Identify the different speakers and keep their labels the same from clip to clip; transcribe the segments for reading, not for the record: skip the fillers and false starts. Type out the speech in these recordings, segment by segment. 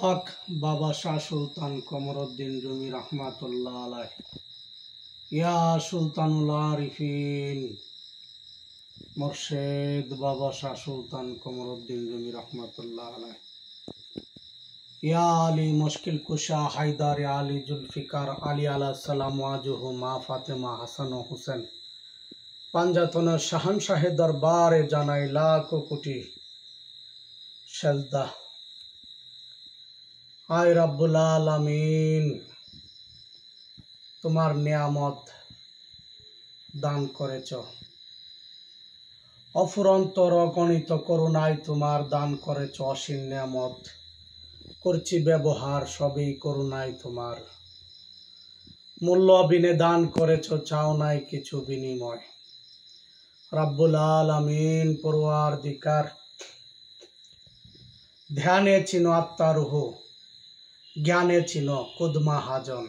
Speaker 1: হক বাবা শাহ সুলতান কমরউদ্দিন রুমি রহমাতুল্লাহ আলাইহ। ইয়া সুলতানুল আরিফিন মুর্শেদ বাবা শাহ সুলতান কমরউদ্দিন রুমি রহমাতুল্লাহ আলাইহ। ইয়া আলী মুশকিল কুশা হায়দার আলী জুলফিকার আলী আলাইহিস সালাম ওয়াজুহু মা ফাতেমা হাসান ও হুসেন পাঞ্জাতনের শাহনশাহে দরবারে জানাই লাখো কোটি সেজদা। আয় রব্বুল আলামিন, তোমার নিয়ামত দান করেছ, অফুরন্ত অগণিত করুণায় তোমার দান করেছ অসীম নিয়ামত। করছি ব্যবহার সবই করুণায় তোমার, মূল্য বিনে দান করেছ, চাও নাই কিছু বিনিময়। রব্বুল আলামিন পরওয়ারদিগার, ধ্যানে চিনো আত্মা রুহ, জ্ঞানে চিনো কুদমা হাজন।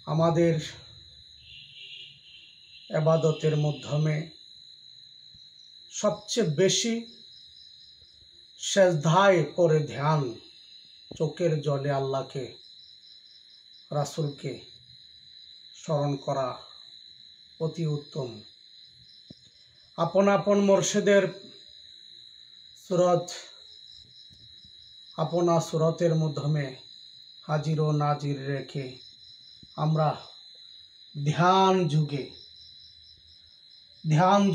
Speaker 1: আমাদের ইবাদতের মাধ্যমে সবচেয়ে বেশি সেজদায় পড়ে ধ্যান, চোখের জলে আল্লাহকে রাসূলকে স্মরণ করা অতি উত্তম। আপন আপন মুর্শিদের সুরত, আপনা সুরতের মাধ্যমে হাজির ও নাজির রেখে আমরা ধ্যান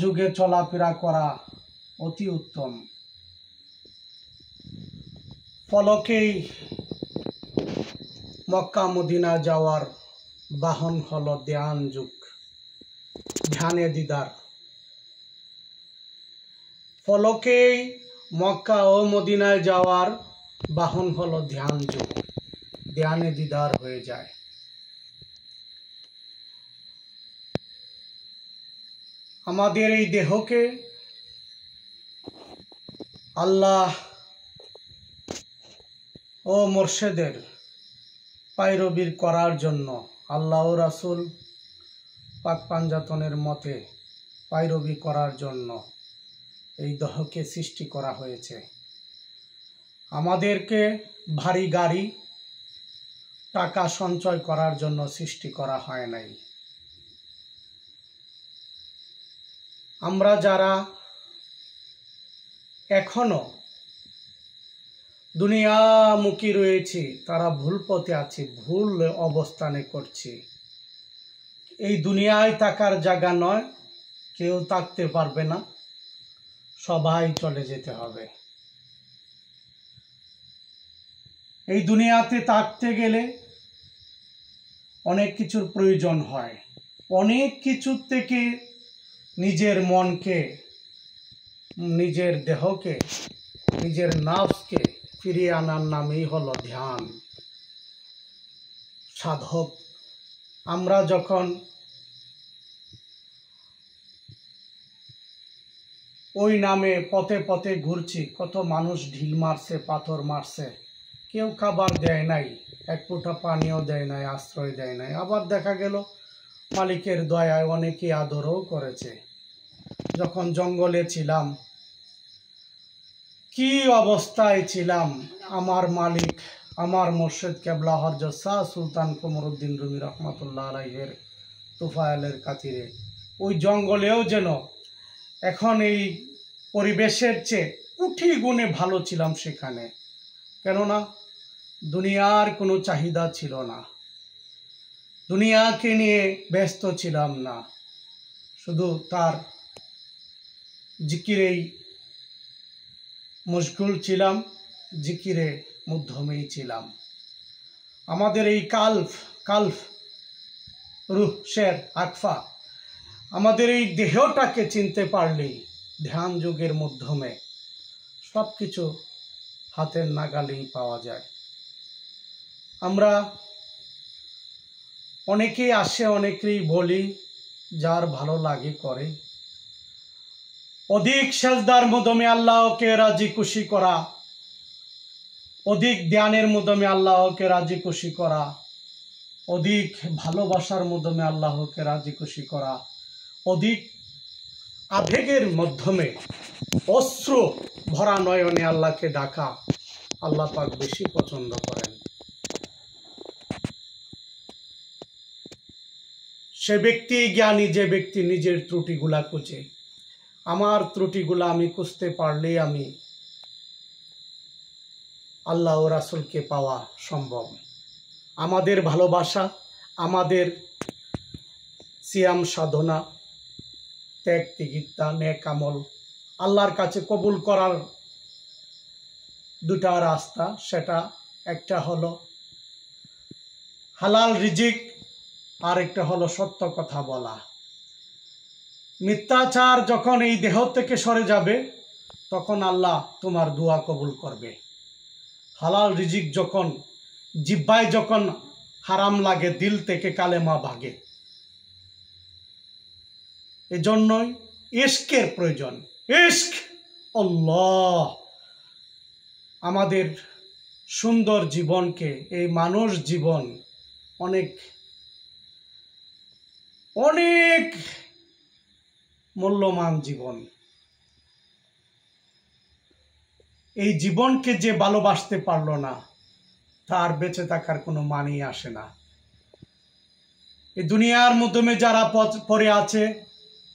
Speaker 1: যুগে চলাফেরা করা অতি উত্তম। ফলকেই মক্কা মদিনা যাওয়ার বাহন হলো ধ্যান যুগ, ধ্যানে দিদার। ফলকেই মক্কা ও মদিনায় যাওয়ার বাহন হলো ধ্যান যুগ, ধ্যানে দিদার হয়ে যায়। আমাদের এই দেহকে আল্লাহ ও মুর্শিদের পায়রবি করার জন্য, আল্লাহ ও রাসূল পাক পাঞ্জাতনের মতে পায়রবি করার জন্য এই দেহকে সৃষ্টি করা হয়েছে। আমাদেরকে ভারী গাড়ি টাকা সঞ্চয় করার জন্য সৃষ্টি করা হয় নাই। আমরা যারা এখনো দুনিয়ামুখী রয়েছি তারা ভুল পথে আছি, ভুল অবস্থানে করছি। এই দুনিয়ায় থাকার জায়গা নয়, কেউ থাকতে পারবে না, সবাই চলে যেতে হবে। এই দুনিয়াতে থাকতে গেলে অনেক কিছুর প্রয়োজন হয়। অনেক কিছুর থেকে নিজের মনকে, নিজের দেহকে, নিজের নাফসকে ফিরিয়ে আনার নামই হলো ধ্যান। সাধক আমরা যখন ওই নামে পথে পথে ঘুরছি, কত মানুষ ঢিল মারছে, পাথর মারছে, কেউ খাবার দেয় নাই, এক ফোঁটা পানিও দেয় নাই, আশ্রয় দেয় নাই। আবার দেখা গেল মালিকের দয়ায় অনেকে আদরও করেছে। যখন জঙ্গলে ছিলাম, কি অবস্থায় ছিলাম, আমার মালিক, আমার মুর্শিদ কেবলা হযরত শাহ সুলতান কমরউদ্দিন রুমি রহমাতুল্লাহ আলাইহির তুফাইলের খাতিরে ওই জঙ্গলেও যেন এখন এই পরিবেশের চেয়ে কোটি গুণে ভালো ছিলাম সেখানে। কেননা দুনিয়ার কোনো চাহিদা ছিল না, দুনিয়াকে নিয়ে ব্যস্ত ছিলাম না, শুধু তার জিকিরেই মশগুল ছিলাম, জিকিরে মধ্যমেই ছিলাম। আমাদের এই কালফ রুহ শের আকফা, আমাদের এই দেহটাকে চিনতে পারলেই ধ্যান যুগের মাধ্যমে সব কিছু হাতের নাগালেই পাওয়া যায়। আমরা অনেকেই আসে, অনেকেই বলি, যার ভালো লাগে করে। অধিক সেজদার মাধ্যমে আল্লাহকে রাজি খুশি করা, অধিক ধ্যানের মাধ্যমে আল্লাহকে রাজি খুশি করা, অধিক ভালোবাসার মাধ্যমে আল্লাহকে রাজি খুশি করা, অধিক আবেগের মাধ্যমে অশ্রু ভরা নয়নে আল্লাহকে ডাকা, আল্লাহ পাক বেশি পছন্দ করেন। সে ব্যক্তি জ্ঞানী যে ব্যক্তি নিজের ত্রুটিগুলা খুঁজে। আমার ত্রুটিগুলা আমি খুঁজতে পারলেই আমি আল্লাহ ও রাসূলকে পাওয়া সম্ভব। আমাদের ভালোবাসা, আমাদের সিয়াম সাধনা, ত্যাগ তিতিক্ষা, নেক আমল আল্লাহর কাছে কবুল করার দুটা রাস্তা। সেটা একটা হলো হালাল রিজিক, আর একটা হলো সত্য কথা বলা। মিথ্যাচার যখন এই দেহ থেকে সরে যাবে তখন আল্লাহ তোমার দোয়া কবুল করবে। হালাল রিজিক যখন জিহ্বায় যখন হারাম লাগে, দিল থেকে কালেমা ভাগে। এজন্যই ইশকের প্রয়োজন। ইশক আল্লাহ আমাদের সুন্দর জীবনকে, এই মানুষ জীবন অনেক অনেক মূল্যবান জীবন। এই জীবনকে যে ভালোবাসতে পারলো না তার বেঁচে থাকার কোনো মানেই আসে না। এই দুনিয়ার মাধ্যমে যারা পড়ে আছে,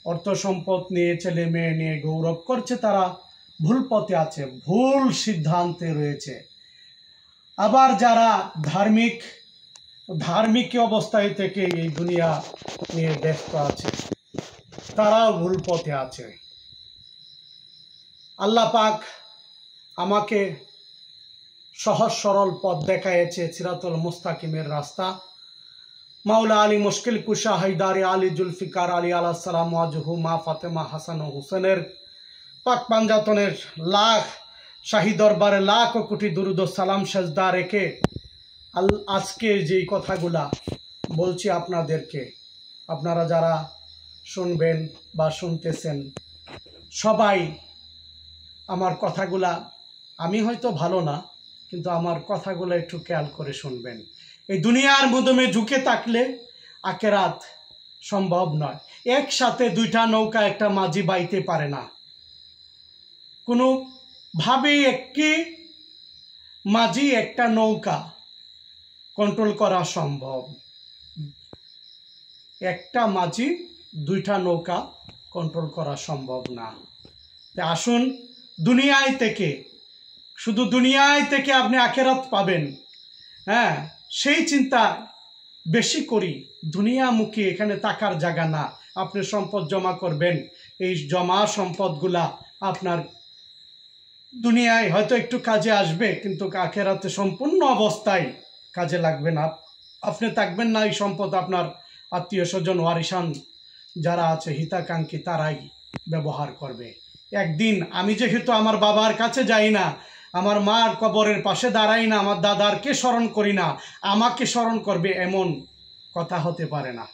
Speaker 1: অর্থ সম্পদ নিয়ে, ছেলে মেয়ে নিয়ে গৌরব করছে, তারা ভুল পথে আছে, ভুল সিদ্ধান্তে রয়েছে। আবার যারা ধার্মিক অবস্থায় থেকে এই দুনিয়া নিয়ে ব্যস্ত আছে, তারাও ভুল পথে আছে। আল্লাহ পাক আমাকে সহজ সরল পথ দেখাইছে, সিরাতুল মুস্তাকিমের রাস্তা। মাওলা আলী মুশকিল কুশা হায়দারি আলী জুলফিকার আলী আলাইহিস সালাম ওয়াজহু মা ফাতেমা হাসান ও হুসেনের পাক পাঞ্জাতনের লাখ শাহী দরবারে লাখ ও কোটি দুরুদ ও সালাম সেজদা রেখে আজকে যেই কথাগুলা বলছি আপনাদেরকে, আপনারা যারা শুনবেন বা শুনতেছেন সবাই আমার কথাগুলা, আমি হয়তো ভালো না, কিন্তু আমার কথাগুলো একটু খেয়াল করে শুনবেন। এই দুনিয়ার মাধ্যমে ঝুঁকে থাকলে আখিরাত সম্ভব নয়। একসাথে দুইটা নৌকা একটা মাঝি বাইতে পারে না। কোনোভাবেই একটি মাঝি একটা নৌকা কন্ট্রোল করা সম্ভব। একটা মাঝি দুইটা নৌকা কন্ট্রোল করা সম্ভব না। আসুন শুধু দুনিয়ায় থেকে আপনি আখিরাত পাবেন, হ্যাঁ, সেই চিন্তা বেশি করি। দুনিয়ামুখী এখানে থাকার জায়গা না। আপনি সম্পদ জমা করবেন, এই জমা সম্পদগুলা আপনার দুনিয়ায় হয়তো একটু কাজে আসবে, কিন্তু আখিরাতে সম্পূর্ণ অবস্থায় কাজে লাগবে না। আপনি থাকবেন না, এই সম্পদ আপনার আত্মীয় স্বজন ওয়ারিসান যারা আছে, হিতাকাঙ্ক্ষী, তারাই ব্যবহার করবে। একদিন আমি যেহেতু আমার বাবার কাছে যাই না, আমার মার কবরের পাশে দাঁড়াই না, আমার দাদারকে স্মরণ করি না, আমাকে স্মরণ করবে এমন কথা হতে পারে না।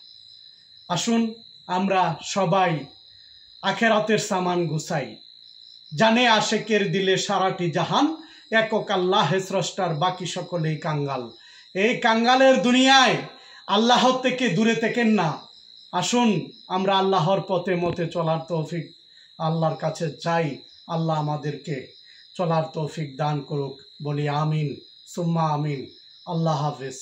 Speaker 1: আসুন আমরা সবাই আখিরাতের সামান গুছাই। জানে আশেকের দিলে সারাটি জাহান, একক আল্লাহ স্রষ্টার, বাকি সকলেই কাঙ্গাল। এই কাঙ্গালের দুনিয়ায় আল্লাহ থেকে দূরে থেকেন না। আসুন আমরা আল্লাহর পথে মতে চলার তৌফিক আল্লাহর কাছে চাই। আল্লাহ আমাদেরকে চলার তৌফিক দান করুক। বলি আমিন সুম্মা আমিন। আল্লাহ হাফেজ।